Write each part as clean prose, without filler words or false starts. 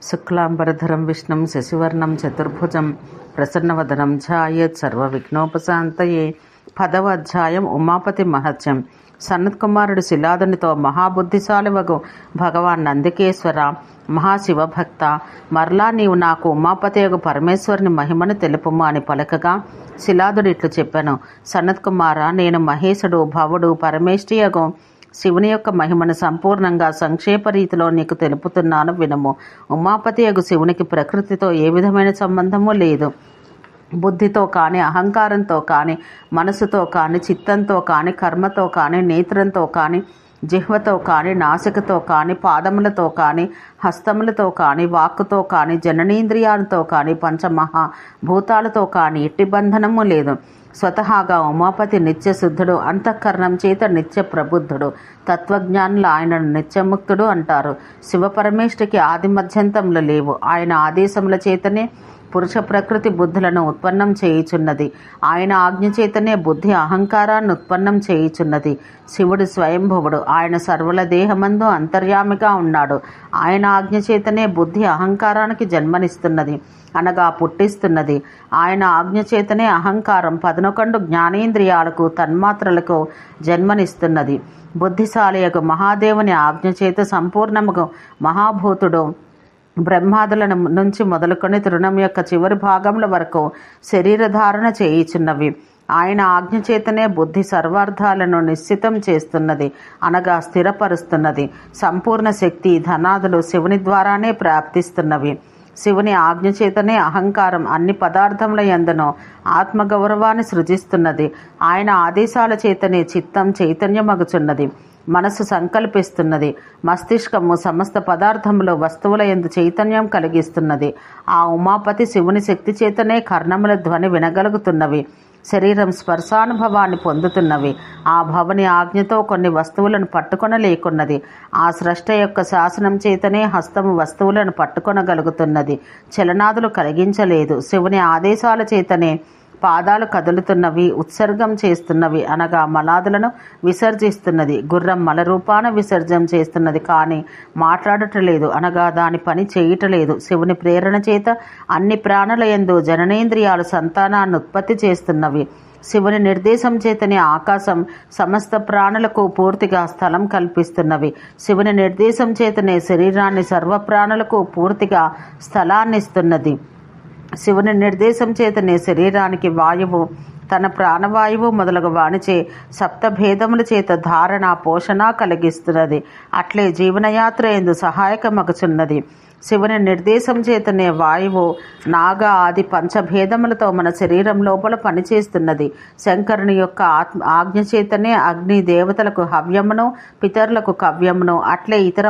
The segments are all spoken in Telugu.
శుక్లాంబరధరం విష్ణుం శశివర్ణం చతుర్భుజం ప్రసన్నవదనం ధ్యాయేత్ సర్వవిఘ్నోపశాంతయే. 10వ అధ్యాయం ఉమాపతి మహత్యం. సనత్ కుమారుడు శిలాదునితో, మహాబుద్ధిశాలివగు భగవాన్ నందికేశ్వర, మహాశివభక్త, మరలా నీవు నాకు ఉమాపతియగు పరమేశ్వరుని మహిమను తెలుపుము అని పలకగా, శిలాదుడు ఇట్లు చెప్పాను: సనత్ కుమార, నేను మహేశుడు, భవుడు, పరమేష్ఠియగు శివుని యొక్క మహిమను సంపూర్ణంగా సంక్షేప రీతిలో నీకు తెలుపుతున్నాను, వినుము. ఉమాపతియగు శివునికి ప్రకృతితో ఏ విధమైన సంబంధము లేదు. బుద్ధితో కానీ, అహంకారంతో కానీ, మనసుతో కానీ, చిత్తంతో కానీ, కర్మతో కానీ, నేత్రంతో కానీ, జిహ్వతో కానీ, నాసికతో కానీ, పాదములతో కానీ, హస్తములతో కానీ, వాక్కుతో కానీ, జననేంద్రియాలతో కానీ, పంచమహాభూతాలతో కానీ ఎట్టి బంధనము లేదు. స్వతహాగా ఉమాపతి నిత్యశుద్ధుడు, అంతఃకరణం చేత నిత్య ప్రబుద్ధుడు. తత్వజ్ఞానులు ఆయనను నిత్యముక్తుడు అంటారు. శివపరమేష్ఠికి ఆది మధ్యంతములు లేవు. ఆయన ఆదేశముల చేతనే పురుష ప్రకృతి బుద్ధులను ఉత్పన్నం చేయుచున్నది. ఆయన ఆజ్ఞ చేతనే బుద్ధి అహంకారాన్ని ఉత్పన్నం చేయుచున్నది. శివుడు స్వయంభువుడు. ఆయన సర్వుల దేహమందు అంతర్యామిగా ఉన్నాడు. ఆయన ఆజ్ఞ చేతనే బుద్ధి అహంకారానికి జన్మనిస్తున్నది, అనగా పుట్టిస్తున్నది. ఆయన ఆజ్ఞ చేతనే అహంకారం 11 జ్ఞానేంద్రియాలకు, తన్మాత్రలకు జన్మనిస్తున్నది. బుద్ధిశాలియగు మహాదేవుని ఆజ్ఞ చేత సంపూర్ణముగు మహాభూతుడు బ్రహ్మాదుల నుంచి మొదలుకొని తృణం యొక్క చివరి భాగముల వరకు శరీరధారణ చేయుచున్నవి. ఆయన ఆజ్ఞ చేతనే బుద్ధి సర్వార్థాలను నిశ్చితం చేస్తున్నది, అనగా స్థిరపరుస్తున్నది. సంపూర్ణ శక్తి, ధనాదులు శివుని ద్వారానే ప్రాప్తిస్తున్నవి. శివుని ఆజ్ఞ చేతనే అహంకారం అన్ని పదార్థముల యందును ఆత్మగౌరవాన్ని సృజిస్తున్నది. ఆయన ఆదేశాల చేతనే చిత్తం చైతన్యమగుచున్నది, మనసు సంకల్పిస్తున్నది. మస్తిష్కము సమస్త పదార్థములు వస్తువుల యందు చైతన్యం కలిగిస్తున్నది. ఆ ఉమాపతి శివుని శక్తి చేతనే కర్ణముల ధ్వని వినగలుగుతున్నవి, శరీరం స్పర్శానుభవాన్ని పొందుతున్నవి. ఆ భవని ఆజ్ఞతో కొన్ని వస్తువులను పట్టుకొనలేకున్నది. ఆ స్రష్ట యొక్క శాసనం చేతనే హస్తము వస్తువులను పట్టుకొనగలుగుతున్నది, చలనాదులు కలిగించలేదు. శివుని ఆదేశాల చేతనే పాదాలు కదులుతున్నవి, ఉత్సర్గం చేస్తున్నవి, అనగా మలాదులను విసర్జిస్తున్నది. గుర్రం మలరూపాన విసర్జం చేస్తున్నది, కానీ మాట్లాడటలేదు, అనగా దాని పని చేయటలేదు. శివుని ప్రేరణ చేత అన్ని ప్రాణుల యందు జననేంద్రియాలు సంతానాన్ని ఉత్పత్తి చేస్తున్నవి. శివుని నిర్దేశం చేతనే ఆకాశం సమస్త ప్రాణులకు పూర్తిగా స్థలం కల్పిస్తున్నవి. శివుని నిర్దేశం చేతనే శరీరాన్ని సర్వ ప్రాణులకు పూర్తిగా స్థలాన్నిస్తున్నది. శివుని నిర్దేశం చేతనే శరీరానికి వాయువు తన ప్రాణవాయువు మొదలగు వానిచే సప్తభేదముల చేత ధారణ, పోషణ కలిగిస్తున్నది. అట్లే జీవనయాత్ర ఎందు సహాయకమగుచున్నది. శివుని నిర్దేశం చేతనే వాయువు నాగ ఆది పంచభేదములతో మన శరీరం లోపల పనిచేస్తున్నది. శంకరుని యొక్క ఆజ్ఞ చేతనే అగ్ని దేవతలకు హవ్యమును, పితరులకు కవ్యమును, అట్లే ఇతర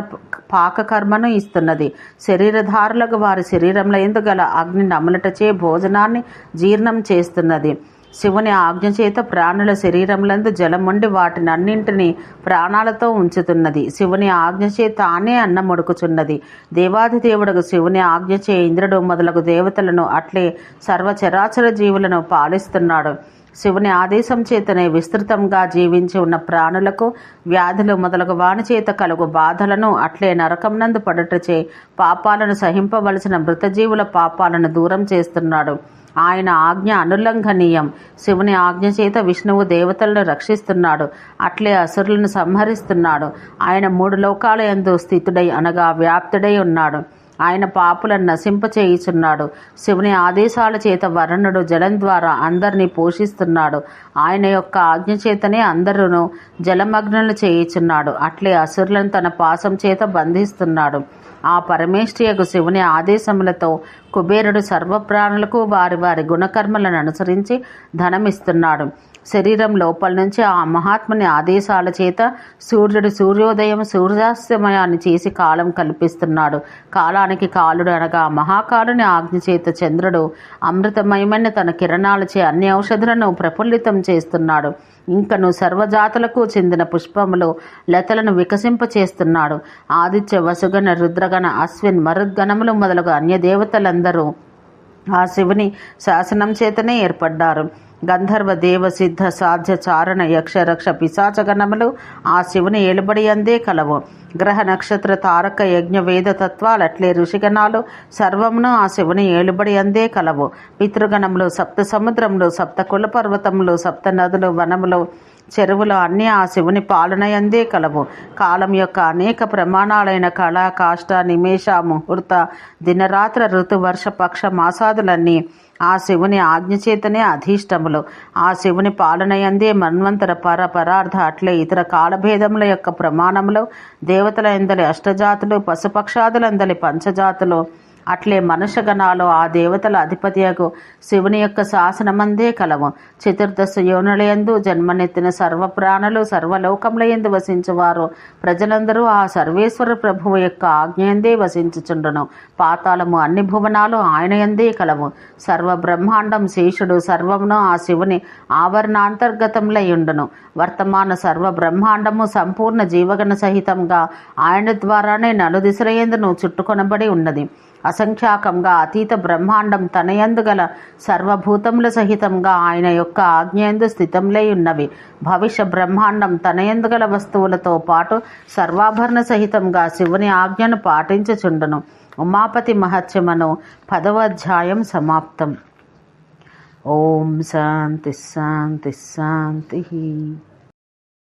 పాకకర్మను ఇస్తున్నది. శరీరధారులకు వారి శరీరంలో ఎందుగల అగ్ని నమలటచే భోజనాన్ని జీర్ణం చేస్తున్నది. శివుని ఆజ్ఞ చేత ప్రాణుల శరీరములందు జలముండి వాటినన్నింటినీ ప్రాణాలతో ఉంచుతున్నది. శివుని ఆజ్ఞ చే తానే అన్నముడుకుచున్నది. దేవాధిదేవుడకు శివుని ఆజ్ఞ చే ఇంద్రుడు మొదలగు దేవతలను, అట్లే సర్వచరాచర జీవులను పాలిస్తున్నాడు. శివుని ఆదేశం చేతనే విస్తృతంగా జీవించి ఉన్న ప్రాణులకు వ్యాధులు మొదలగు వాని చేత కలుగు బాధలను, అట్లే నరకమునందు పడుటచే పాపాలను సహింపవలసిన మృతజీవుల పాపాలను దూరం చేస్తున్నాడు. ఆయన ఆజ్ఞ అనుల్లంఘనీయం. శివుని ఆజ్ఞ చేత విష్ణువు దేవతలను రక్షిస్తున్నాడు, అట్లే అసురులను సంహరిస్తున్నాడు. ఆయన 3 లోకాల యందు స్థితుడై, అనగా వ్యాప్తుడై ఉన్నాడు. ఆయన పాపులను నశింపచేయుచున్నాడు. శివుని ఆదేశాల చేత వరుణుడు జలం ద్వారా అందరినీ పోషిస్తున్నాడు. ఆయన యొక్క ఆజ్ఞ చేతనే అందరూ జలమగ్నులు చేయుచున్నాడు. అట్లే అసురులను తన పాశం చేత బంధిస్తున్నాడు. ఆ పరమేష్ఠియగు శివుని ఆదేశములతో కుబేరుడు సర్వప్రాణులకు వారి వారి గుణకర్మలను అనుసరించి ధనమిస్తున్నాడు. శరీరం లోపల నుంచి ఆ మహాత్ముని ఆదేశాల చేత సూర్యుడు సూర్యోదయం, సూర్యాస్తమయాన్ని చేసి కాలం కల్పిస్తున్నాడు. కాలానికి కాలుడు, అనగా మహాకాలుని ఆజ్ఞ చేత చంద్రుడు అమృతమయమైన తన కిరణాలచే అన్ని ఔషధులను ప్రఫుల్లితం చేస్తున్నాడు. ఇంకను సర్వజాతులకు చెందిన పుష్పములు, లతలను వికసింపచేస్తున్నాడు. ఆదిత్య, వసుగణ, రుద్రగణ, అశ్విన్, మరుద్గణములు మొదలగు అన్య దేవతలందరూ ఆ శివుని శాసనం చేతనే ఏర్పడ్డారు. గంధర్వ దేవ సిద్ధ సాధ్య చారణ యక్ష రక్ష పిశాచగణములు ఆ శివుని ఏలుబడి అందే కలవు. గ్రహ నక్షత్ర తారక యజ్ఞ వేద తత్వాలట్లే ఋషిగణాలు సర్వమును ఆ శివుని ఏలుబడి అందే కలవు. పితృగణములు, సప్త సముద్రములు, సప్త కుల పర్వతములు, సప్త నదులు, వనములు, చెరువులు అన్నీ ఆ శివుని పాలనయందే కలవు. కాలం యొక్క అనేక ప్రమాణాలైన కళ, కాష్ట, నిమేష, ముహూర్త, దినరాత్ర, ఋతు, వర్ష, పక్ష, మాసాదులన్నీ ఆ శివుని ఆజ్ఞచేతనే అధీష్టములు. ఆ శివుని పాలనయందే మన్వంతర పరార్థ అట్లే ఇతర కాలభేదముల యొక్క ప్రమాణములు, దేవతల ఎందలి అష్టజాతులు, పశుపక్షాదులందలి పంచజాతులు, అట్లే మనుషగణాలు ఆ దేవతల అధిపతియగు శివుని యొక్క శాసనమందే కలవు. చతుర్దశ యోనులయందు జన్మనెత్తిన సర్వప్రాణులు, సర్వలోకములయందు వసించువారు ప్రజలందరూ ఆ సర్వేశ్వర ప్రభువు యొక్క ఆజ్ఞయందే వసించుచుండును. పాతాళము అన్ని భువనాలు ఆయనయందే కలవు. సర్వ బ్రహ్మాండం శేషుడు సర్వమును ఆ శివుని ఆవరణాంతర్గతములయుండును. వర్తమాన సర్వ బ్రహ్మాండము సంపూర్ణ జీవగణ సహితంగా ఆయన ద్వారానే నలుదిశలయందును చుట్టుకొనబడి ఉన్నది. అసంఖ్యాకంగా అతీత బ్రహ్మాండం తనయందు గల సర్వభూతముల సహితంగా ఆయన యొక్క ఆజ్ఞయందు స్థితంలై ఉన్నవి. భవిష్య బ్రహ్మాండం తనయందు గల వస్తువులతో పాటు సర్వాభరణ సహితంగా శివుని ఆజ్ఞను పాటించుచుండును. ఉమాపతి మహత్యమను 10వ అధ్యాయం సమాప్తం. ఓం శాంతి శాంతి శాంతి.